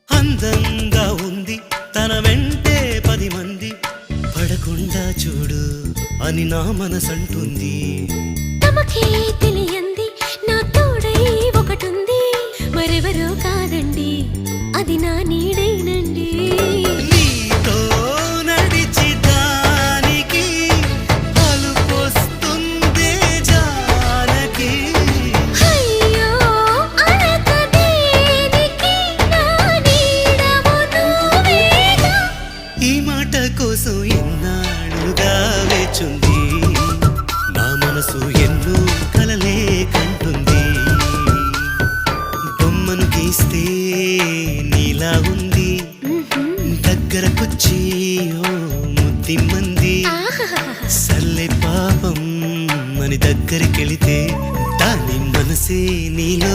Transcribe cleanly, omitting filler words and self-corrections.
అందంగా ఉంది తన వెంటే 10 మంది పడకుండా చూడు అని నా మనసంటుంది. తమకే తెలియంది నా తోడై ఒకటుంది, మరెవరో కాదండి అది నా నీడైనండి. నీతో నడిచి దానికి అలుపొస్తుందే జానకి. అయ్యో అనక దేనికి నా నీడవు నువ్వేగా. ఈ మాట కోసం ఎన్నాళ్ళుగా వేచుంది నా మనసు, ఎన్నో కలలే కంటుంది. బొమ్మను గీస్తే నీలా ఉంది, దగ్గరకొచ్చి ఓ ముద్దిమ్మంది. సల్లే పాపం అని దగ్గరికెళితే దాని మనసే నీలో